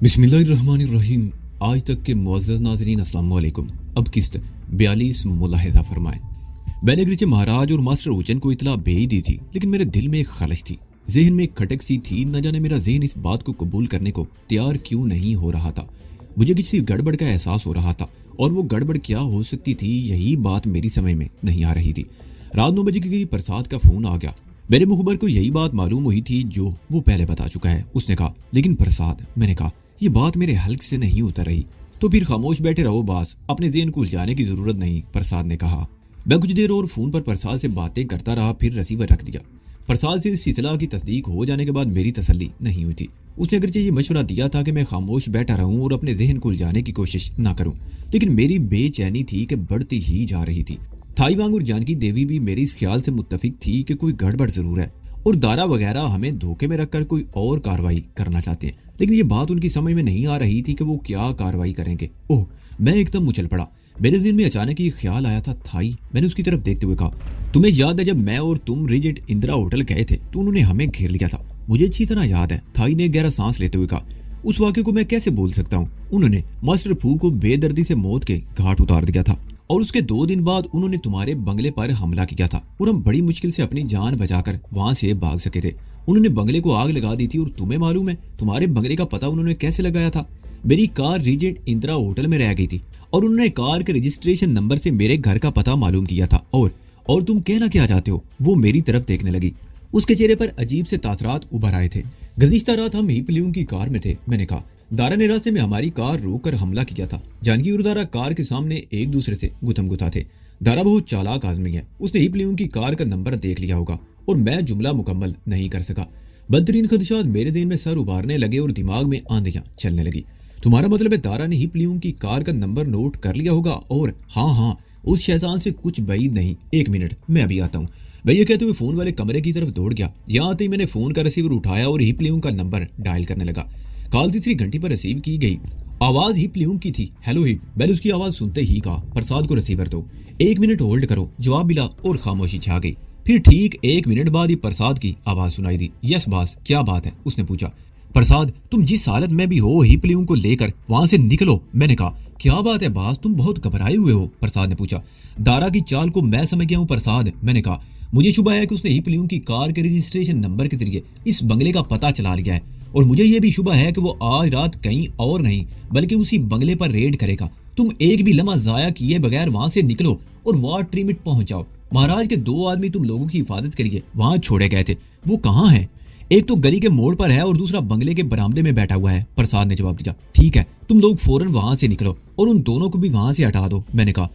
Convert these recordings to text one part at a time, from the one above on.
बिस्मिल्लाहिर्रहमानिर्रहीम। आज तक के मुअज़्ज़ज़ नाज़रीन अस्सलाम वालेकुम। अब किस्त 42 मुलाहिज़ा फरमाएं। मैंने अगरचे महाराज और मास्टर हुसैन को इतला भेज दी थी, लेकिन मेरे दिल में एक खलश थी, जहन में एक खटक सी थी। न जाने मेरा जहन इस बात को कबूल करने को तैयार क्यों नहीं हो रहा था। मुझे किसी गड़बड़ का एहसास हो रहा था, और वो गड़बड़ क्या हो सकती थी, यही बात मेरी समझ में नहीं आ रही थी। रात 9 बजे के करीब प्रसाद का फोन आ गया। मेरे मुखबर को यही बात मालूम हुई थी जो वो पहले बता चुका है। उसने कहा, लेकिन प्रसाद, मैंने कहा, ये बात मेरे हल्क से नहीं उतर रही। तो फिर खामोश बैठे रहो बास, अपने ज़हन को उलझाने की जरूरत नहीं, प्रसाद ने कहा। मैं कुछ देर और फोन पर प्रसाद से बातें करता रहा, फिर रिसीवर रख दिया। प्रसाद से इस इतला की तस्दीक हो जाने के बाद मेरी तसल्ली नहीं हुई थी। उसने अगरचे ये मशवरा दिया था कि मैं खामोश बैठा रहूं और अपने जहन को उलझाने की कोशिश ना करूं, लेकिन मेरी बेचैनी थी कि बढ़ती ही जा रही थी। थाईवांग और जानकी देवी भी मेरी इस ख्याल से मुत्तफिक थी कि कोई गड़बड़ जरूर है और दारा वगैरह हमें धोखे में रखकर कोई और कार्रवाई करना चाहते हैं, लेकिन ये बात उनकी समझ में नहीं आ रही थी कि वो क्या कार्रवाई करेंगे। ओह, मैं एकदम उछल पड़ा। मेरे दिल में अचानक ये ख्याल आया था, थाई। मैंने उसकी तरफ देखते हुए कहा, तुम्हें याद है जब मैं और तुम रिजेंट इंदिरा होटल गए थे तो उन्होंने हमें घेर लिया था? मुझे अच्छी तरह याद है, थाई ने गहरा सांस लेते हुए कहा। उस वाक़े को मैं कैसे भूल सकता हूँ। उन्होंने मास्टर फू को बेदर्दी से मौत के घाट उतार दिया था, और उसके 2 दिन बाद उन्होंने तुम्हारे बंगले पर हमला किया था, और हम बड़ी मुश्किल से अपनी जान बचाकर वहां से भाग सके थे। उन्होंने बंगले को आग लगा दी थी, और तुम्हें मालूम है तुम्हारे बंगले का पता उन्होंने कैसे लगाया था? मेरी कार रीजेंट इंदिरा होटल में रह गई थी, और उन्होंने कार के रजिस्ट्रेशन नंबर से मेरे घर का पता मालूम किया था। और तुम कहना क्या चाहते हो? वो मेरी तरफ देखने लगी। उसके चेहरे पर अजीब से तासरात उभर आए थे। गुज़िश्ता रात हम हीपलियों की कार में थे, मैंने कहा। दारा ने रास्ते में हमारी कार रोककर हमला किया था। जानकी और दारा कार के सामने एक दूसरे से गुथम गुथा थे। दारा बहुत चालाक आदमी है, उसने हीपलियों की कार का नंबर देख लिया होगा, और मैं जुमला मुकम्मल नहीं कर सका। बदतरीन खदशात मेरे दिल में सर उभारने लगे और दिमाग में आंधियां चलने लगी। तुम्हारा मतलब है दारा ने हीपलियों की कार का नंबर नोट कर लिया होगा? और हाँ, उस शहजान से कुछ बैद नहीं। 1 मिनट, मैं अभी आता हूँ। मैं ये कहते हुए फोन वाले कमरे की तरफ दौड़ गया। यहाँ आते ही मैंने फोन का रिसीवर उठाया और हीपलियों का नंबर डायल करने लगा। कॉल तीसरी घंटी पर रिसीव की गई। आवाज हीपलियों की थी। Hello hip. मैंने उसकी आवाज सुनते ही कहा, प्रसाद को रिसीवर दो। 1 मिनट होल्ड करो। जवाब मिला और खामोशी छा गई। फिर ठीक 1 मिनट बाद ही प्रसाद की आवाज सुनाई दी। यस बास, क्या बात है? उसने पूछा। प्रसाद, तुम जिस हालत में भी हो, हीपलियों को लेकर वहां से निकलो। मैंने कहा, क्या बात है बास, तुम बहुत घबराए हुए हो? प्रसाद ने पूछा। दारा की चाल को मैं समझ गया हूँ प्रसाद, मैंने कहा। मुझे शुबा है कि उसने हीपलियों की कार के रजिस्ट्रेशन नंबर के जरिए इस बंगले का पता चला लिया है, और मुझे यह भी शुबा है कि वो आज रात कहीं और नहीं बल्कि उसी बंगले पर रेड करेगा। तुम एक भी लम्हा जाया किए बगैर वहां से निकलो और वार ट्रिमिट पहुंच जाओ। महाराज के 2 आदमी तुम लोगों की हिफाजत के लिए वहां छोड़े गए थे, वो कहाँ हैं? एक तो गली के मोड़ पर है और दूसरा बंगले के बरामदे में बैठा हुआ है, प्रसाद ने जवाब दिया। ठीक है, तुम लोग फौरन वहां से निकलो और उन दोनों को भी वहां से हटा दो, मैंने कहा।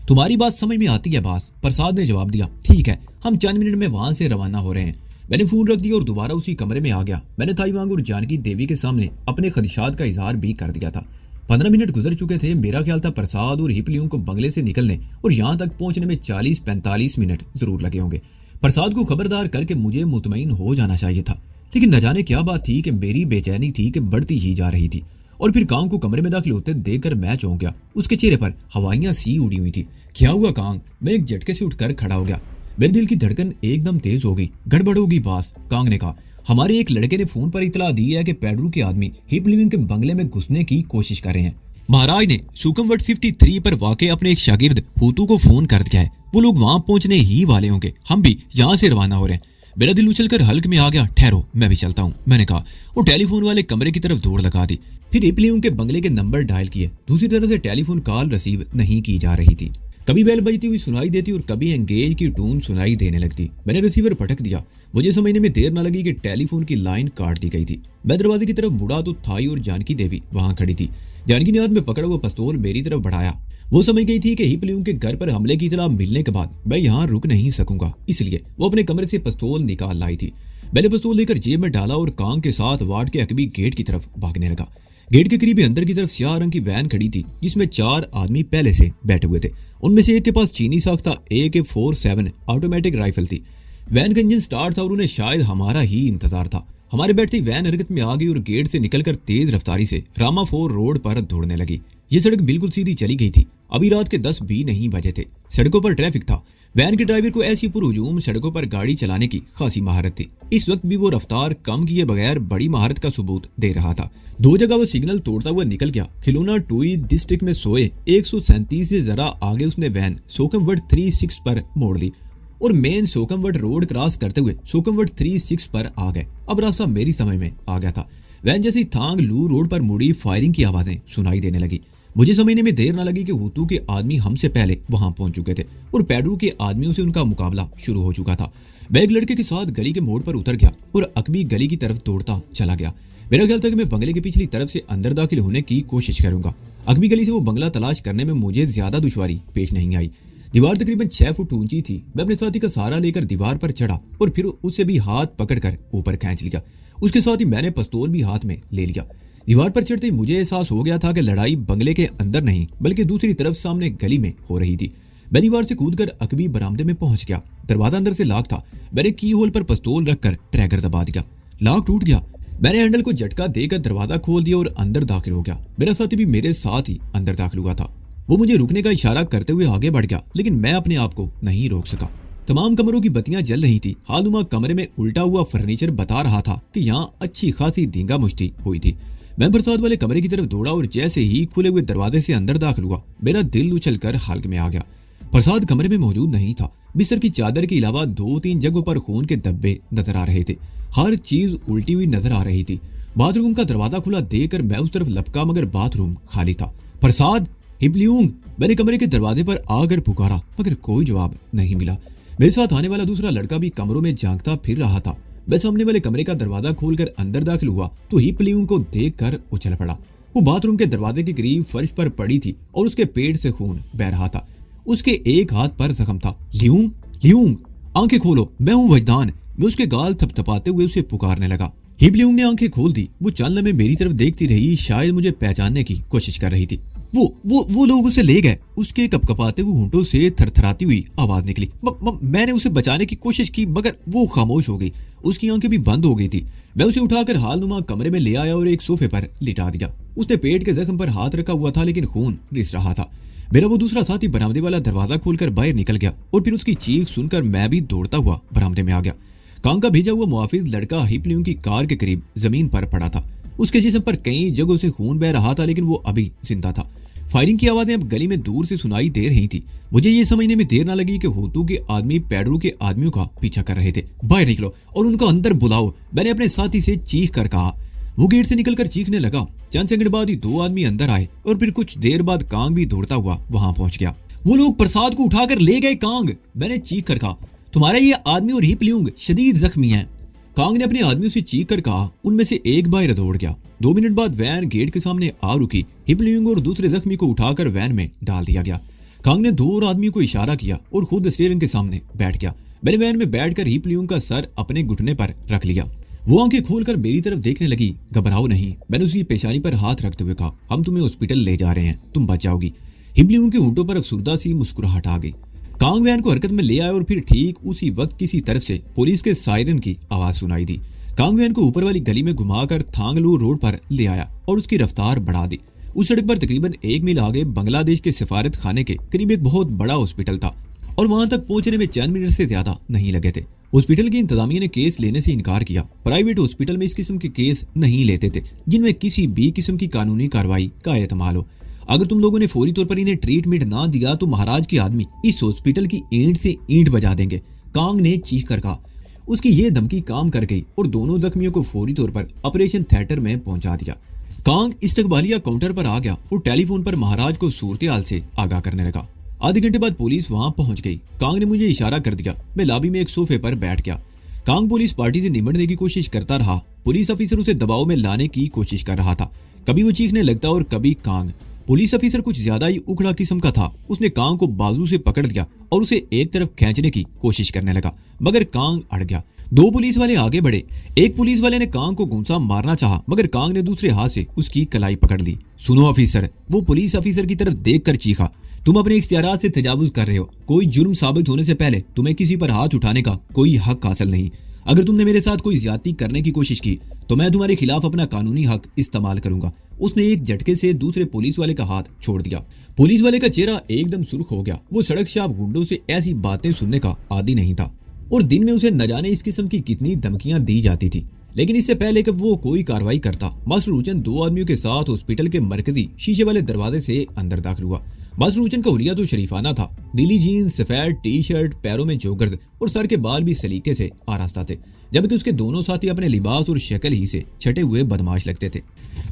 तुम्हारी बात समझ में आती है बास, प्रसाद ने जवाब दिया। ठीक है, हम चंद मिनट में वहां से रवाना हो रहे हैं। मैंने फोन रख दिया और दोबारा उसी कमरे में आ गया। मैंने थाईवांग और जानकी देवी के सामने अपने खदशात का इजहार भी कर दिया था। 15 मिनट गुजर चुके थे। मेरा ख्याल था प्रसाद और हीपलियों को बंगले से निकलने और यहाँ तक पहुंचने में 40-45 मिनट जरूर लगे होंगे। प्रसाद को खबरदार करके मुझे मुतमईन हो जाना चाहिए था, लेकिन न जाने क्या बात थी कि मेरी बेचैनी थी कि बढ़ती ही जा रही थी। और फिर कांग को कमरे में दाखिल होते देखकर मैं चौंक गया। उसके चेहरे पर हवाइयां सी उड़ी हुई थी। क्या हुआ कांग? मैं एक झटके से उठकर खड़ा हो गया। मेरे दिल की धड़कन एकदम तेज हो गई। गड़बड़ होगी बास, कांग ने कहा। हमारे एक लड़के ने फोन पर इतला दी है कि पेड्रू के आदमी हीपलियों के बंगले में घुसने की कोशिश कर रहे हैं। महाराज ने सुकमवट 53 पर वाक़े अपने एक शागिर्द हुतू को फोन कर दिया है। वो लोग वहां पहुंचने ही वाले होंगे। हम भी यहाँ से रवाना हो रहे हैं। मेरा दिल उछलकर हल्क में आ गया। ठहरो, मैं भी चलता हूँ, मैंने कहा। वो टेलीफोन वाले कमरे की तरफ दौड़ लगा दी। फिर हीपलियों के बंगले के नंबर डायल किए। दूसरी तरफ से टेलीफोन कॉल रिसीव नहीं की जा रही थी। कभी बेल बजती हुई सुनाई देती और कभी एंगेज की टून सुनाई देने लगती। मैंने रिसीवर पटक दिया। मुझे समझने में देर न लगी कि टेलीफोन की लाइन काट दी गई थी। मैं दरवाजे की तरफ मुड़ा तो थाई और जानकी देवी वहां खड़ी थी। जानकी ने हाथ में पकड़ा हुआ पिस्तौल मेरी तरफ बढ़ाया। वो समझ गई थी कि हीपलियों के घर पर हमले की इतला मिलने के बाद मैं यहाँ रुक नहीं सकूंगा, इसलिए वो अपने कमरे से पिस्तौल निकाल लाई थी। मैंने पिस्तौल लेकर जेब में डाला और कांग के साथ वार्ड के अकबी गेट की तरफ भागने लगा। गेट के करीब अंदर की तरफ स्याह रंग की वैन खड़ी थी, जिसमें 4 आदमी पहले से बैठे हुए थे। उनमें से एक के पास चीनी साख्ता AK-47 ऑटोमेटिक राइफल थी। वैन का इंजन स्टार्ट था और उन्हें शायद हमारा ही इंतजार था। हमारे बैठते ही वैन हरकत में आ गई और गेट से निकलकर तेज रफ्तारी से रामा 4 रोड पर दौड़ने लगी। ये सड़क बिल्कुल सीधी चली गई थी। अभी रात के 10 भी नहीं बजे थे। सड़कों पर ट्रैफिक था। वैन के ड्राइवर को ऐसी पुरहुजूम सड़कों पर गाड़ी चलाने की खासी महारत थी। इस वक्त भी वो रफ्तार कम किए बगैर बड़ी महारत का सबूत दे रहा था। 2 जगह वो सिग्नल तोड़ता हुआ निकल गया। खिलौना टोई डिस्ट्रिक्ट में सोए 137 से जरा आगे उसने वैन सोकमवट 36 पर मोड़ ली और मेन सोकमवट रोड क्रॉस करते हुए सोकमवट 36 पर आ गए। अब रास्ता मेरी समझ में आ गया था। वैन जैसे ही थांग लू रोड पर मुड़ी, फायरिंग की आवाजें सुनाई देने लगी। मुझे समझने में देर न लगी कि हुतू के आदमी हमसे पहले वहां पहुंच चुके थे और पेड्रू के आदमियों से उनका मुकाबला शुरू हो चुका था। मैं एक लड़के के साथ गली के मोड़ पर उतर गया और अकबी गली की तरफ दौड़ता चला गया। मेरा ख्याल था कि मैं बंगले की पिछली तरफ से अंदर दाखिल होने की कोशिश करूंगा। अकबी गली से वो बंगला तलाश करने में मुझे ज्यादा दुश्वारी पेश नहीं आई। दीवार तकरीबन 6 फुट ऊंची थी। मैं अपने साथी का सहारा लेकर दीवार पर चढ़ा और फिर उससे भी हाथ पकड़कर ऊपर खींच लिया। उसके साथ ही मैंने पिस्तौल भी हाथ में ले लिया। दीवार पर चढ़ते ही मुझे एहसास हो गया था कि लड़ाई बंगले के अंदर नहीं बल्कि दूसरी तरफ सामने गली में हो रही थी। मैं दीवार से कूदकर अकबी बरामदे में पहुंच गया। दरवाजा अंदर से लॉक था। मैंने की होल पर पिस्तौल रखकर ट्रैगर दबा दिया। लॉक टूट गया। मैंने हैंडल को झटका देकर दरवाजा खोल दिया और अंदर दाखिल हो गया। मेरा साथी भी मेरे साथ ही अंदर दाखिल हुआ था। वो मुझे रुकने का इशारा करते हुए आगे बढ़ गया, लेकिन मैं अपने आप को नहीं रोक सका। तमाम कमरों की बत्तियां जल रही थी। हालनुमा कमरे में उल्टा हुआ फर्नीचर बता रहा था कि यहाँ अच्छी खासी धींगा मुश्ती हुई थी। मैं बरसात वाले कमरे की तरफ दौड़ा और जैसे ही खुले हुए दरवाजे से अंदर दाखिल हुआ, मेरा दिल उछलकर हल्क में आ गया। प्रसाद कमरे में मौजूद नहीं था। बिस्तर की चादर के अलावा 2-3 जगहों पर खून के धब्बे नजर आ रहे थे। हर चीज उल्टी हुई नजर आ रही थी। बाथरूम का दरवाजा खुला देखकर मैं उस तरफ लपका, मगर बाथरूम खाली था। प्रसाद, हिबलियूंग, मैंने कमरे के दरवाजे पर आकर पुकारा, मगर कोई जवाब नहीं मिला। मेरे साथ आने वाला दूसरा लड़का भी कमरों में झांकता फिर रहा था। मैं सामने वाले कमरे का दरवाजा खोलकर अंदर दाखिल हुआ तो हिबलियूंग को देखकर उछल पड़ा। वो बाथरूम के दरवाजे के करीब फर्श पर पड़ी थी और उसके पेट से खून बह रहा था। उसके एक हाथ पर जख्म था। लियूंग, लियूंग, आंखें खोलो, मैं हूं वजदान। मैं उसके गाल थपथपाते हुए उसे पुकारने लगा। हिबलियूंग ने आंखें खोल दी। वो चंद लम्हे मेरी तरफ देखती रही, शायद मुझे पहचानने की कोशिश कर रही थी। वो लोग उसे ले गए। उसके कपकपाते हुए होंठों से थरथराती हुई आवाज निकली। मैंने उसे बचाने की कोशिश की, मगर वो खामोश हो गई। उसकी आंखें भी बंद हो गई थी। मैं उसे उठाकर हालनुमा कमरे में ले आया और एक सोफे पर लिटा दिया। उसने पेट के जख्म पर हाथ रखा हुआ था, लेकिन खून रिस रहा था। मेरा वो दूसरा साथी बरामदे वाला दरवाजा खोलकर बाहर निकल गया और फिर उसकी चीख सुनकर मैं भी दौड़ता हुआ बरामदे में आ गया। कांग का भेजा हुआ मुहाफिज लड़का हिबलियूंग की कार के करीब जमीन पर पड़ा था। उसके जिस्म पर कई जगहों से खून बह रहा था, लेकिन वो अभी जिंदा था। फायरिंग की आवाजें अब गली में दूर से सुनाई दे रही थी। मुझे ये समझने में देर न लगी कि हुतू के आदमी पेड्रू के आदमियों का पीछा कर रहे थे। बाहर निकलो और उनको अंदर बुलाओ, मैंने अपने साथी से चीख कर कहा। वो गेट से निकलकर चीखने लगा। चंद सेकंड बाद ही 2 आदमी अंदर आए और फिर कुछ देर बाद कांग भी दौड़ता हुआ वहां पहुंच गया। वो लोग प्रसाद को उठाकर ले गए कांग, मैंने चीख कर कहा। तुम्हारा ये आदमी और हिबलियूंग शदीद जख्मी है, कांग ने अपने आदमियों से चीख कर कहा। उनमें से एक बाहर दौड़ गया। 2 मिनट बाद वैन गेट के सामने आ रुकी। हिबलियूंग और दूसरे जख्मी को उठाकर वैन में डाल दिया गया। कांग ने 2 और आदमियों को इशारा किया और खुद स्टीयरिंग के सामने बैठ गया। मैंने वैन में बैठकर हिबलियूंग का सर अपने घुटने पर रख लिया। वो आंखें खोलकर मेरी तरफ देखने लगी। घबराओ नहीं, मैंने उसकी पेशानी पर हाथ रखते हुए कहा। हम तुम्हें हॉस्पिटल ले जा रहे हैं, तुम बच जाओगी। हिबलियूंग के होंठों पर अफसुर्दा सी मुस्कुराहट आ गई। कांग वैन को हरकत में ले आया और फिर ठीक उसी वक्त किसी तरफ से पुलिस के सायरन की आवाज सुनाई दी। कांग वैन को ऊपर वाली गली में घुमाकर थांगलू रोड पर ले आया और उसकी रफ्तार बढ़ा दी। उस सड़क पर तकरीबन 1 मील आगे बांग्लादेश के सिफारत खाने के करीब एक बहुत बड़ा हॉस्पिटल था और वहां तक पहुंचने में चंद मिनट से ज्यादा नहीं लगे थे। हॉस्पिटल की इंतजामिया ने केस लेने से इनकार किया। प्राइवेट हॉस्पिटल में इस किस्म के केस नहीं लेते थे जिनमें किसी भी किस्म की कानूनी कार्रवाई का एहतमाल हो। अगर तुम लोगों ने फौरी तौर पर इन्हें ट्रीटमेंट ना दिया तो महाराज के आदमी इस हॉस्पिटल की ईंट से ईंट बजा देंगे, कांग ने चीख कर कहा। उसकी ये धमकी काम कर गई और दोनों जख्मियों को फौरी तौर पर ऑपरेशन थिएटर में पहुंचा दिया। कांग इस्तकबालिया काउंटर पर आ गया और टेलीफोन पर महाराज को सूरत हाल से आगाह करने लगा। आधे घंटे बाद पुलिस वहां पहुंच गई। कांग ने मुझे इशारा कर दिया। मैं लॉबी में एक सोफे पर बैठ गया। कांग पुलिस पार्टी से निमटने की कोशिश करता रहा। पुलिस ऑफिसर उसे दबाव में लाने की कोशिश कर रहा था। कभी वो चीखने लगता और कभी कांग। पुलिस ऑफिसर कुछ ज्यादा ही उखड़ा किस्म का था। उसने कांग को बाजू से पकड़ लिया और उसे एक तरफ खींचने की कोशिश करने लगा, मगर कांग अड़ गया। 2 पुलिस वाले आगे बढ़े। एक पुलिस वाले ने कांग को घूंसा मारना चाहा, मगर कांग ने दूसरे हाथ से उसकी कलाई पकड़ ली। सुनो ऑफिसर, वो पुलिस ऑफिसर की तरफ देखकर चीखा। तुम अपने इख्तियारात से तजावुज कर रहे हो। कोई जुर्म साबित होने से पहले तुम्हें किसी पर हाथ उठाने का कोई हक हासिल नहीं। अगर तुमने मेरे साथ कोई ज्यादती करने की कोशिश की तो मैं तुम्हारे खिलाफ अपना कानूनी हक इस्तेमाल करूंगा। उसने एक झटके से दूसरे पुलिस वाले का हाथ छोड़ दिया। पुलिस वाले का चेहरा एकदम सुर्ख हो गया। वो सड़क शाप गुंडों से ऐसी बातें सुनने का आदी नहीं था और दिन में उसे न जाने इस किस्म की कितनी धमकियां दी जाती थी। लेकिन इससे पहले कि वो कोई कार्रवाई करता, मास्टर रूचन 2 आदमियों के साथ हॉस्पिटल के मरकजी शीशे वाले दरवाजे से अंदर दाखिल हुआ। मास्टर रूचन का हुलिया तो शरीफाना था। नीली जीन्स, सफेद टी शर्ट, पैरों में जॉगर्स और सर के बाल भी सलीके से आरास्ता थे, जबकि उसके दोनों साथी अपने लिबास और शक्ल ही से छटे हुए बदमाश लगते थे।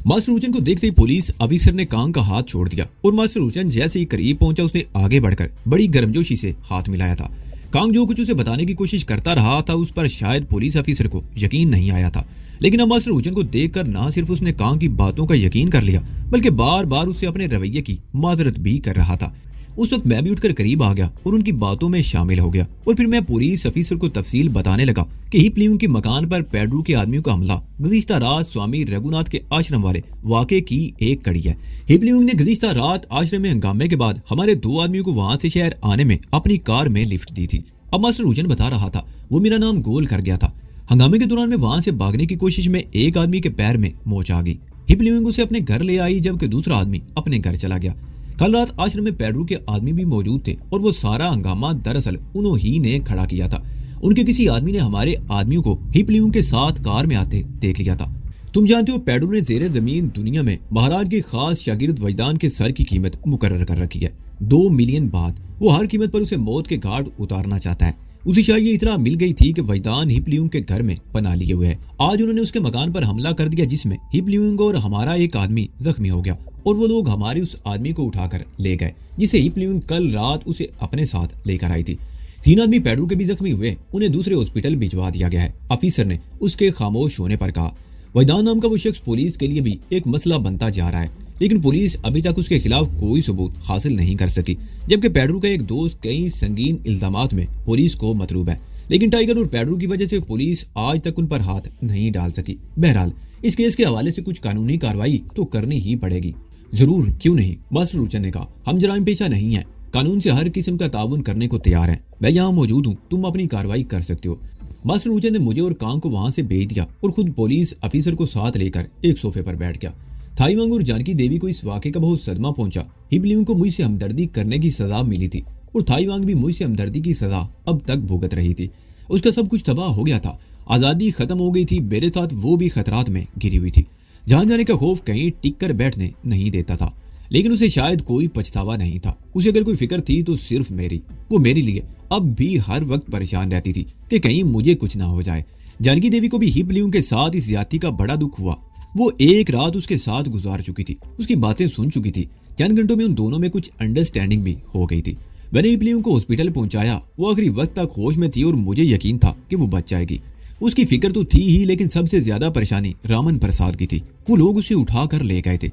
मास्टर रूचन को देखते ही पुलिस अफसर ने कांग का हाथ छोड़ दिया और मास्टर रूचन जैसे ही करीब पहुंचा उसने आगे बढ़कर बड़ी गर्मजोशी से हाथ मिलाया था। कांग जो कुछ उसे बताने की कोशिश करता रहा था उस पर शायद पुलिस अफसर को यकीन नहीं आया था। लेकिन अब मास्टर रूचन को देखकर ना सिर्फ उसने कांग की बातों का यकीन कर लिया बल्कि बार बार उससे अपने रवैये की माजरत भी कर रहा था। उस वक्त मैं भी उठकर करीब आ गया और उनकी बातों में शामिल हो गया और फिर मैं पुलिस अफसर को तफसील बताने लगा कि हिपलिंग के मकान पर पेड्रू के आदमियों का हमला गुज़िश्ता रात स्वामी रघुनाथ के आश्रम वाले वाक़े की एक कड़ी है। हिपलिंग ने गुज़िश्ता रात आश्रम में हंगामे के बाद हमारे 2 आदमियों को वहां से शहर आने में अपनी कार में लिफ्ट दी थी। अब मास्टर रूचन बता रहा था वो मेरा नाम गोल कर गया था। हंगामे के दौरान में वहां से भागने की कोशिश में एक आदमी के पैर में मोच आ गई। हिपलिंग उसे अपने घर ले आई जबकि दूसरा आदमी अपने घर चला गया। कल रात आश्रम में पेड्रू के आदमी भी मौजूद थे और वो सारा हंगामा दरअसल उन्होंने ही ने खड़ा किया था। उनके किसी आदमी ने हमारे आदमियों को हिपलिंग के साथ कार में आते देख लिया था। तुम जानते हो पेड्रू ने जेरे जमीन दुनिया में महाराज के खास शागिर्द वजदान के सर की कीमत मुकर्रर कर रखी है। 2 मिलियन बात। वो हर कीमत पर उसे मौत के घाट उतारना चाहता है। उसे शायद ये इतना मिल गई थी कि वजदान हिपलिंग के घर में पना लिए हुए है। आज उन्होंने उसके मकान पर हमला कर दिया जिसमें हिपलिंग और हमारा एक आदमी जख्मी हो गया और वो लोग हमारे उस आदमी को उठाकर ले गए जिसे हिपलिंग कल रात उसे अपने साथ लेकर आई थी। 3 आदमी पेड्रू के भी जख्मी हुए, उन्हें दूसरे हॉस्पिटल भिजवा दिया गया है। अफसर ने उसके खामोश होने पर कहा। वजदान नाम का वो शख्स पुलिस के लिए भी एक मसला बनता जा रहा है, लेकिन पुलिस अभी तक उसके खिलाफ कोई सबूत हासिल नहीं कर सकी, जबकि पेड्रू का एक दोस्त कई संगीन इल्जामात में पुलिस को मतलूब है। लेकिन टाइगर और पेड्रू की वजह से पुलिस आज तक उन पर हाथ नहीं डाल सकी। बहरहाल इस केस के हवाले से कुछ कानूनी कार्रवाई तो करनी ही पड़ेगी। जरूर, क्यों नहीं, मास्टर रूचन ने कहा। हम जराइम पेशा नहीं है, कानून से हर किस्म का ताउन करने को तैयार हैं। मैं यहाँ मौजूद हूँ, तुम अपनी कार्रवाई कर सकते हो। मास्टर रूचन ने मुझे और कांग को वहां से भेज दिया और खुद पुलिस अफसर को साथ लेकर एक सोफे पर बैठ गया। थाईवांग और जानकी देवी को इस वाक़े का बहुत सदमा पहुंचा। हिपलिंग को मुझसे हमदर्दी करने की सजा मिली थी और थाईवांग भी मुझसे हमदर्दी की सजा अब तक भुगत रही थी। उसका सब कुछ तबाह हो गया था, आज़ादी खत्म हो गई थी, मेरे साथ वो भी खतरात में घिरी हुई थी। जान जाने का खौफ कहीं टिक कर बैठने नहीं देता था, लेकिन उसे शायद कोई पछतावा नहीं था। उसे अगर कोई फिक्र थी तो सिर्फ मेरी। वो मेरे लिए अब भी हर वक्त परेशान रहती थी कि कहीं मुझे कुछ ना हो जाए। जानकी देवी को भी हिपलिंग के साथ इस ज्यादती का बड़ा दुख हुआ। वो एक रात उसके साथ गुजार चुकी थी, उसकी बातें सुन चुकी थी। चंद घंटों में उन दोनों में कुछ अंडरस्टैंडिंग भी हो गई थी। मैंने हिपलिंग को हॉस्पिटल पहुंचाया। वो आखिरी वक्त तक होश में थी और मुझे यकीन था कि वो बच जाएगी। उसकी फिक्र तो थी ही, लेकिन सबसे ज्यादा परेशानी रामन प्रसाद की थी। वो लोग उसे उठा कर ले गए थे।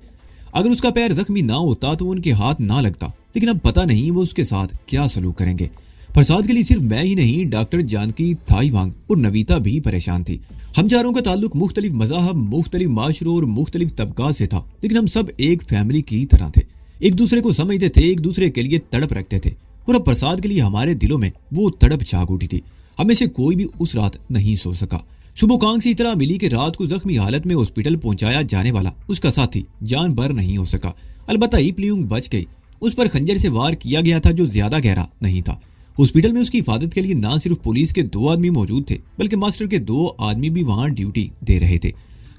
अगर उसका पैर जख्मी ना होता तो उनके हाथ ना लगता, लेकिन अब पता नहीं वो उसके साथ क्या सलूक करेंगे। प्रसाद के लिए सिर्फ मैं ही नहीं, डॉक्टर जानकी, थाईवांग और नवीता भी परेशान थी। हम चारों का ताल्लुक मुख्तलिफ मज़ाहब, मुख्तलिफ माशरों और मुख्तलिफ तबका से था, लेकिन हम सब एक फैमिली की तरह थे। एक दूसरे को समझते थे, एक दूसरे के लिए तड़प रखते थे और अब प्रसाद के लिए हमारे दिलों में वो तड़प जाग उठी थी। हमें से कोई भी उस रात नहीं सो सका। सुबह कांग से इतला मिली कि रात को जख्मी हालत में हॉस्पिटल पहुंचाया जाने वाला उसका साथी जान भर नहीं हो सका। अलबत्ता हिपलिंग बच गई। उस पर खंजर से वार किया गया था जो ज्यादा गहरा नहीं था। हॉस्पिटल में उसकी हिफाजत के लिए ना सिर्फ पुलिस के 2 आदमी मौजूद थे, बल्कि मास्टर के 2 आदमी भी वहां ड्यूटी दे रहे थे।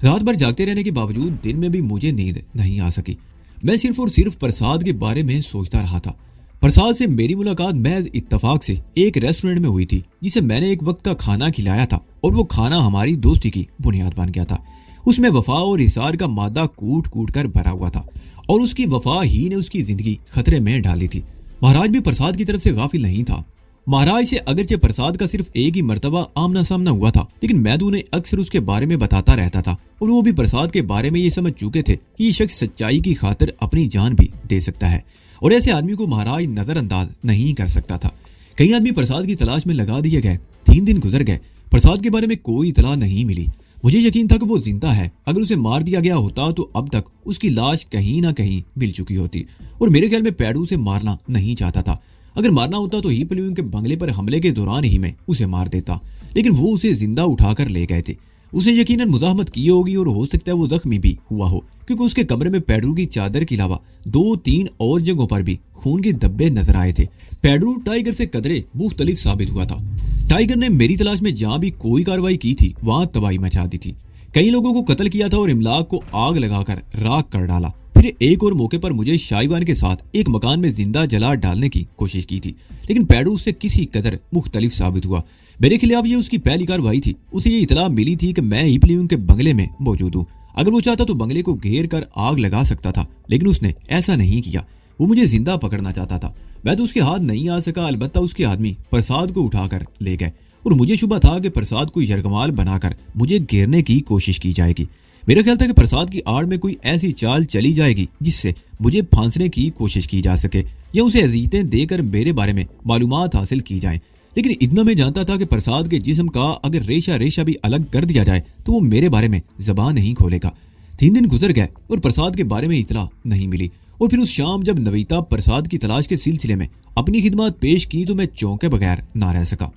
रात भर जागते रहने के बावजूद दिन में भी मुझे नींद नहीं आ सकी। मैं सिर्फ और सिर्फ प्रसाद के बारे में सोचता रहा था। प्रसाद से मेरी मुलाकात महज इत्तफाक से एक रेस्टोरेंट में हुई थी जिसे मैंने एक वक्त का खाना खिलाया था और वो खाना हमारी दोस्ती की बुनियाद बन गया था। उसमें वफा और हिसार का मादा कूट कूट कर भरा हुआ था और उसकी वफा ही ने उसकी जिंदगी खतरे में डाली थी। महाराज भी प्रसाद की तरफ से गाफिल नहीं था। महाराज से अगरचे प्रसाद का सिर्फ एक ही मर्तबा आमना सामना हुआ था, लेकिन मैं तो उन्हें अक्सर उसके बारे में बताता रहता था और वो भी प्रसाद के बारे में ये समझ चुके थे कि ये शख्स सच्चाई की खातिर अपनी जान भी दे सकता है और ऐसे आदमी को महाराज नजरअंदाज नहीं कर सकता था। कई आदमी प्रसाद की तलाश में लगा दिए गए। 3 दिन गुजर गए, प्रसाद के बारे में कोई इतला नहीं मिली। मुझे यकीन था कि वो जिंदा है। अगर उसे मार दिया गया होता तो अब तक उसकी लाश कहीं ना कहीं मिल चुकी होती और मेरे ख्याल में पेड्रू उसे मारना नहीं चाहता था। अगर मारना होता तो हिपलिंग के बंगले पर हमले के दौरान ही मैं उसे मार देता, लेकिन वो उसे जिंदा उठाकर ले गए थे। उसने यकीनन मुज़ाहमत की होगी और हो सकता है वो जख्मी भी हुआ हो, क्योंकि उसके कमरे में पेड्रो की चादर के अलावा 2-3 और जगहों पर भी खून के धब्बे नजर आए थे। पेड्रो टाइगर से कदरे मुख्तलिफ साबित हुआ था। टाइगर ने मेरी तलाश में जहां भी कोई कार्रवाई की थी वहां तबाही मचा दी थी। कई लोगों को कत्ल किया था और इमलाक को आग लगाकर राख कर डाला। फिर एक और मौके पर मुझे शाहिवान के साथ एक मकान में जिंदा जला डालने की कोशिश की थी, लेकिन पेड्रो उससे किसी कदर मुख्तलिफ साबित हुआ। मेरे खिलाफ ये उसकी पहली कार्रवाई थी। उसे ये इतला मिली थी कि मैं हीपलिंग के बंगले में मौजूद हूँ। अगर वो चाहता तो बंगले को घेर कर आग लगा सकता था, लेकिन उसने ऐसा नहीं किया। वो मुझे जिंदा पकड़ना चाहता था। मैं तो उसके हाथ नहीं आ सका। अलबत्ता उसके आदमी प्रसाद को उठाकर ले गए और मुझे शुबा था कि प्रसाद को यरगमाल बनाकर मुझे घेरने की कोशिश की जाएगी। मेरा ख्याल था कि प्रसाद की आड़ में कोई ऐसी चाल चली जाएगी जिससे मुझे फांसने की कोशिश की जा सके या उसे अजीतें देकर मेरे बारे में मालूमात हासिल की जाए। लेकिन इतना मैं जानता था कि प्रसाद के जिस्म का अगर रेशा रेशा भी अलग कर दिया जाए तो वो मेरे बारे में जबान नहीं खोलेगा। 3 दिन गुजर गए और प्रसाद के बारे में इतला नहीं मिली। और फिर उस शाम जब नवीता प्रसाद की तलाश के सिलसिले में अपनी खिदमत पेश की तो मैं चौंके बगैर ना रह सका।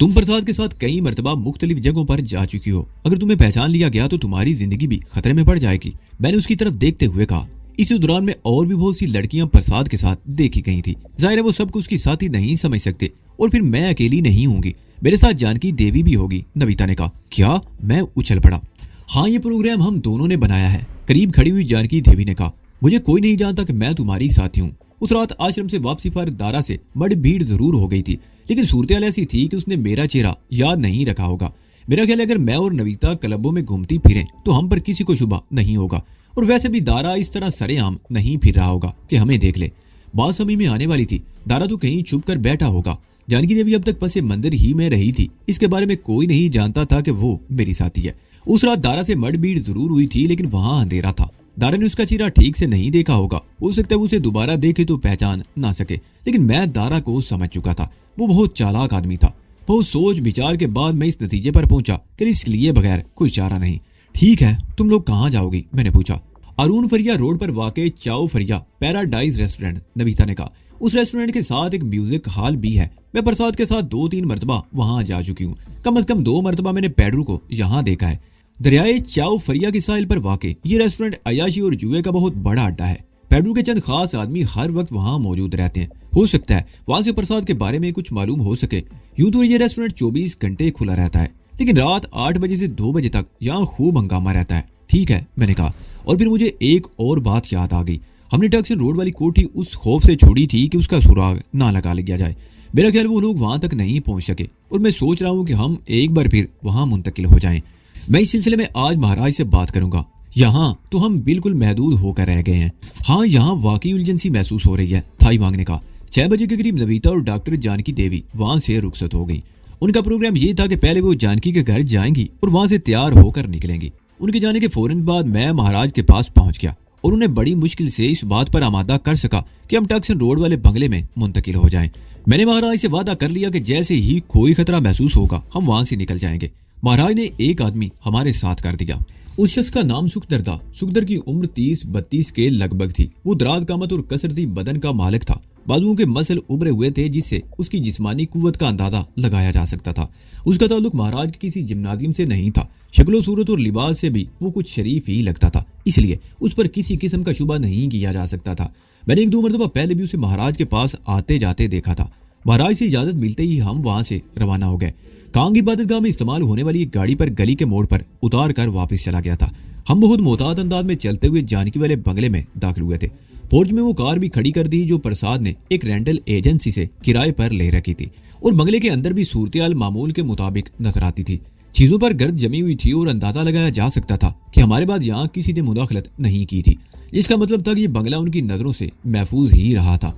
तुम प्रसाद के साथ कई मरतबा मुख्तलिफ जगहों पर जा चुकी हो। अगर तुम्हें पहचान लिया गया तो तुम्हारी जिंदगी भी खतरे में पड़ जाएगी, मैंने उसकी तरफ देखते हुए कहा। इसी दौरान में और भी बहुत सी लड़कियां प्रसाद के साथ देखी गई थी। जाहिर है वो सब कुछ उसकी साथी नहीं समझ सकते और फिर मैं अकेली नहीं होंगी, मेरे साथ जानकी देवी भी होगी, नवीता ने कहा। क्या? मैं उछल पड़ा। हाँ, ये प्रोग्राम हम दोनों ने बनाया है, करीब खड़ी हुई जानकी देवी ने कहा। मुझे कोई नहीं जानता कि मैं तुम्हारी साथी हूँ। उस रात आश्रम से वापसी पर दारा से बड़ी भीड़ जरूर हो गई थी, लेकिन सूरत ऐसी थी कि उसने मेरा चेहरा याद नहीं रखा होगा। मेरा ख्याल है अगर मैं और नवीता क्लबों में घूमती फिरें तो हम पर किसी को शुबा नहीं होगा, और वैसे भी दारा इस तरह सरेआम नहीं फिर रहा होगा कि हमें देख ले। बात समझ में आने वाली थी। दारा तो कहीं छुप कर बैठा होगा। जानकी देवी अब तक पसे मंदिर ही में रही थी। इसके बारे में कोई नहीं जानता था कि वो मेरी साथी है। उस रात दारा से मड भीड़ जरूर हुई थी, लेकिन वहां अंधेरा था। दारा ने उसका चेहरा ठीक से नहीं देखा होगा। हो सकता है उसे दोबारा देखे तो पहचान ना सके, लेकिन मैं दारा को समझ चुका था। वो बहुत चालाक आदमी था। बहुत सोच विचार के बाद मैं इस नतीजे पर पहुंचा कि रिस्क लिए बगैर कोई चारा नहीं। ठीक है, तुम लोग कहाँ जाओगी? मैंने पूछा। अरुण फरिया रोड पर वाक़ चाओ फरिया पैराडाइज रेस्टोरेंट, नवीता ने कहा। उस रेस्टोरेंट के साथ एक म्यूजिक हॉल भी है। मैं प्रसाद के साथ 2-3 मरतबा वहां जा चुकी हूँ। कम से कम 2 मरतबा मैंने पेड्रो को यहाँ देखा है। दरियाए चाओ फरिया की साहिल पर वाक़ ये रेस्टोरेंट अयाशी और जुए का बहुत बड़ा अड्डा है। पेड्रो के चंद खास आदमी हर वक्त वहां मौजूद रहते हैं। हो सकता है वहां से प्रसाद के बारे में कुछ मालूम हो सके। यूं तो ये रेस्टोरेंट 24 घंटे खुला रहता है, लेकिन रात 8 बजे से 2 बजे तक यहाँ खूब हंगामा रहता है। ठीक है, मैंने कहा। और फिर मुझे एक और बात याद आ गई। हमने टक्सन रोड वाली कोठी उस खौफ से छोड़ी थी कि उसका सुराग ना लगा लिया जाए। मेरा ख्याल वो लोग वहां तक नहीं पहुंच सके और मैं सोच रहा हूँ कि हम एक बार फिर वहां मुंतकिल हो जाएं। मैं इस सिलसिले में आज महाराज से बात करूंगा। यहाँ तो हम बिल्कुल महदूद होकर रह गए हैं। हाँ, यहाँ वाकई उलझन सी महसूस हो रही है, थाई वांग ने कहा। 6 बजे के करीब नवीता और डॉक्टर जानकी देवी वहां से रुखसत हो गई। उनका प्रोग्राम ये था कि पहले वो जानकी के घर जाएंगी और वहां से तैयार होकर निकलेंगी। उनके जाने के फौरन बाद मैं महाराज के पास पहुंच गया और उन्हें बड़ी मुश्किल से इस बात पर आमादा कर सका कि हम टक्सन रोड वाले बंगले में मुंतकिल हो जाएं। मैंने महाराज से वादा कर लिया कि जैसे ही कोई खतरा महसूस होगा हम वहां से निकल जाएंगे। महाराज ने एक आदमी हमारे साथ कर दिया। उस शख्स का नाम सुखदर था। सुखदर की उम्र 30-32 के लगभग थी। वो दराज कामत और कसरती बदन का मालिक था। बाजुओं के मसल उभरे हुए थे जिससे उसकी जिस्मानी कुव्वत का अंदाजा लगाया जा सकता था। उसका ताल्लुक महाराज के किसी जिम्नाजियम से नहीं था। शक्लो सूरत और लिबास से भी वो कुछ शरीफ ही लगता था, इसलिए उस पर किसी किस्म का शुबा नहीं किया जा सकता था। मैंने 1-2 मरतबा पहले भी उसे महाराज के पास आते जाते देखा था। महाराज से इजाजत मिलते ही हम वहां से रवाना हो गए। कांग इबादतगाह में इस्तेमाल होने वाली एक गाड़ी पर गली के मोड़ पर उतार कर वापस चला गया था। हम बहुत मोहतात अंदाज में चलते हुए जानकी वाले बंगले में दाखिल हुए थे। पोर्च में वो कार भी खड़ी कर दी जो प्रसाद ने एक रेंटल एजेंसी से किराए पर ले रखी थी, और बंगले के अंदर भी सूरत मामूल के मुताबिक नजर आती थी। चीजों पर गर्द जमी हुई थी और अंदाजा लगाया जा सकता था कि हमारे बाद यहाँ किसी ने मुदाखलत नहीं की थी। इसका मतलब था कि ये बंगला उनकी नजरों से महफूज ही रहा था।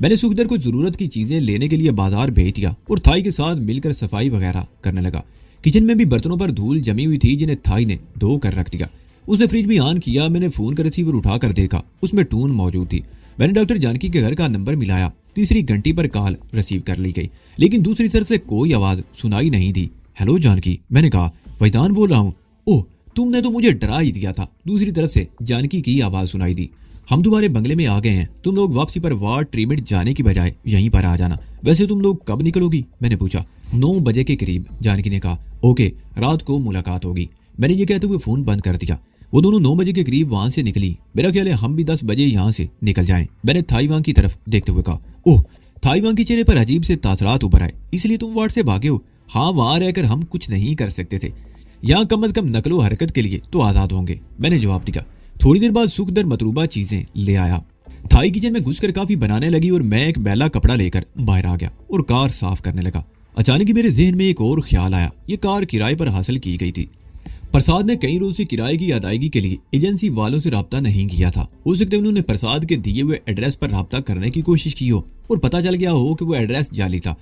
मैंने सुखदर को जरूरत की चीजें लेने के लिए बाजार भेज दिया और थाई के साथ मिलकर सफाई वगैरह करने लगा। किचन में भी बर्तनों पर धूल जमी हुई थी जिन्हें थाई ने धो कर रख दिया। उसने फ्रिज भी ऑन किया। मैंने फोन का रिसीवर उठा कर देखा, उसमें टून मौजूद थी। मैंने डॉक्टर जानकी के घर का नंबर मिलाया। तीसरी घंटी पर कॉल रिसीव कर ली गई, लेकिन दूसरी तरफ से कोई आवाज सुनाई नहीं दी। हेलो जानकी, मैंने कहा। वहीदान बोल रहा हूँ। ओह, तुमने तो मुझे डरा ही दिया था। दूसरी तरफ से जानकी की आवाज सुनाई दी। हम तुम्हारे बंगले में आ गए हैं। तुम लोग वापसी पर वार्ड ट्रीटमेंट जाने की बजाय यहीं पर आ जाना। वैसे तुम लोग कब निकलोगी? मैंने पूछा। 9 बजे के करीब, जानकी ने कहा। ओके, रात को मुलाकात होगी। मैंने ये कहते हुए फोन बंद कर दिया। वो दोनों 9 बजे के करीब वहां से निकली। मेरा ख्याल है हम भी 10 बजे यहाँ से निकल जाएं। मैंने थाई वांग की तरफ देखते हुए कहा। ओह, थाई वांग के चेहरे पर अजीब से तासरात उभर आए। इसलिए तुम वार्ड से भागे हो? हाँ, वहां रहकर हम कुछ नहीं कर सकते थे। यहाँ कम अज कम नकलो हरकत के लिए तो आजाद होंगे, मैंने जवाब दिया। थोड़ी देर बाद सुखदर मतलूबा चीजें ले आया। थाई किचन में घुसकर काफी बनाने लगी और मैं एक मैला कपड़ा लेकर बाहर आ गया और कार साफ करने लगा। अचानक ही मेरे जहन में एक और ख्याल आया। ये कार किराए पर हासिल की गई थी। प्रसाद ने कई रोज से किराए की अदायगी के लिए एजेंसी वालों से राब्ता नहीं किया था। हो सकता है उन्होंने प्रसाद के दिए हुए एड्रेस पर राब्ता करने की कोशिश की हो और पता चल गया हो कि वो एड्रेस जाली था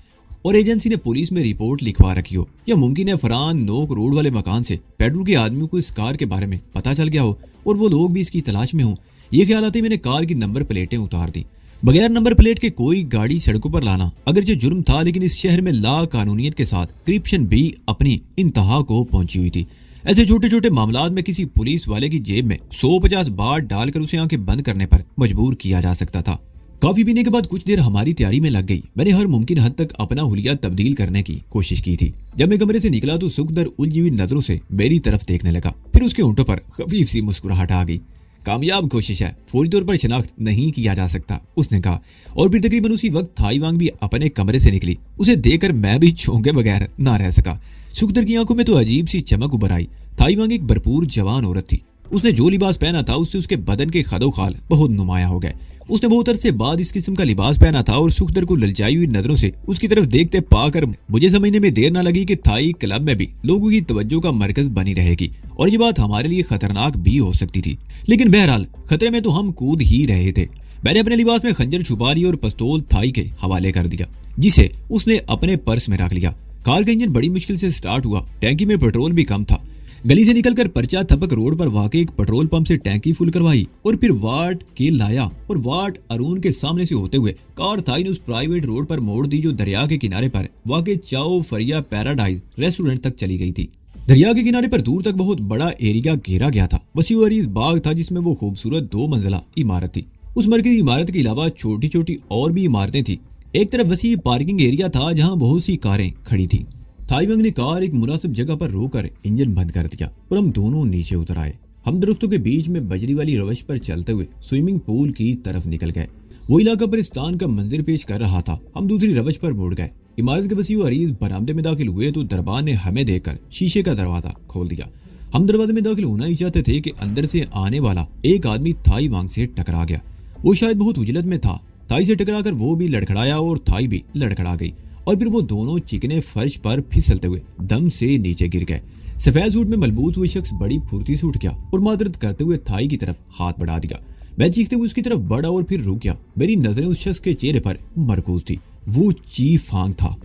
और एजेंसी ने पुलिस में रिपोर्ट लिखवा रखी हो। या मुमकिन है फरहान नोक रोड वाले मकान से पेट्रोल के आदमी को इस कार के बारे में पता चल गया हो और वो लोग भी इसकी तलाश में हो। ये ख्याल आते मैंने कार की नंबर प्लेटें उतार दी। बगैर नंबर प्लेट के कोई गाड़ी सड़कों पर लाना अगरचे जुर्म था, लेकिन इस शहर में ला कानूनियत के साथ करप्शन भी अपनी इंतहा को पहुंची हुई थी। ऐसे छोटे छोटे मामलात में किसी पुलिस वाले की जेब में 150 बार डालकर उसे आंखें बंद करने पर मजबूर किया जा सकता था। कॉफी पीने के बाद कुछ देर हमारी तैयारी में लग गई। मैंने हर मुमकिन हद तक अपना हुलिया तब्दील करने की कोशिश की थी। जब मैं कमरे से निकला तो सुखदर उलझी हुई नजरों से मेरी तरफ देखने लगा। फिर उसके होंठों पर खफीफ सी मुस्कुराहट आ गई। कामयाब कोशिश है, फौरी तौर पर शिनाख्त नहीं किया जा सकता, उसने कहा। और फिर तकरीबन उसी वक्त थाई वांग भी अपने कमरे से निकली। उसे देखकर मैं भी चौंके बगैर ना रह सका। सुखदर की आंखों में तो अजीब सी चमक उभर आई। थाई वांग एक भरपूर जवान औरत थी। उसने जो लिबास पहना था उससे उसके बदन के खदोखाल बहुत नुमाया हो गए। उसने बहुत अरसे बाद इस किस्म का लिबास पहना था और सुखदर को ललचाई हुई नजरों से उसकी तरफ देखते पाकर मुझे समझने में देर न लगी कि थाई क्लब में भी लोगों की तवज्जो का मरकज बनी रहेगी और ये बात हमारे लिए खतरनाक भी हो सकती थी। लेकिन बहरहाल खतरे में तो हम कूद ही रहे थे। मैंने अपने लिबास में खंजर छुपा लिया और पिस्तौल थाई के हवाले कर दिया, जिसे उसने अपने पर्स में रख लिया। कार का इंजन बड़ी मुश्किल से स्टार्ट हुआ। टैंकी में पेट्रोल भी कम था। गली से निकलकर परचा थपक रोड पर वाकई एक पेट्रोल पंप से टैंकी फुल करवाई और फिर वार्ड के लाया और वार्ड अरुण के सामने से होते हुए कार थाई ने उस प्राइवेट रोड पर मोड़ दी जो दरिया के किनारे पर वाकई चाओ फरिया पैराडाइज रेस्टोरेंट तक चली गई थी। दरिया के किनारे पर दूर तक बहुत बड़ा एरिया घेरा गया था। वसी अरीज बाग था जिसमें वो खूबसूरत 2 मंजिला इमारत थी। उस मरकजी इमारत के अलावा छोटी छोटी और भी इमारतें थी। एक तरफ वसी पार्किंग एरिया था जहाँ बहुत सी कारें खड़ी थी। थाई वांग ने कार एक मुनासिब जगह पर रोकर इंजन बंद कर दिया और हम दोनों नीचे उतर आए। हम दरख्तों के बीच में बजरी वाली रवश पर चलते हुए स्विमिंग पूल की तरफ निकल गए। वो इलाका बरिस्तान का मंजर पेश कर रहा था। हम दूसरी रवश पर मुड़ गए। इमारत के वसी अरीज बरामदे में दाखिल हुए तो दरबार ने हमें देखकर शीशे का दरवाजा खोल दिया। हम दरवाजे में दाखिल होना ही चाहते थे कि अंदर से आने वाला एक आदमी थाई वांग से टकरा गया। वो शायद बहुत उजलत में था। थाई से टकराकर वो भी लड़खड़ाया और थाई भी लड़खड़ा गई और फिर वो दोनों चिकने फर्श पर फिसलते हुए दम से नीचे गिर गए। सफेद सूट में मलबूस हुए शख्स बड़ी फुर्ती से उठ गया और मादरत करते हुए थाई की तरफ हाथ बढ़ा दिया। मैं चीखते हुए उसकी तरफ बढ़ा और फिर रुक गया। मेरी नजरें उस शख्स के चेहरे पर मरकूज थी। वो चीफ फांग था।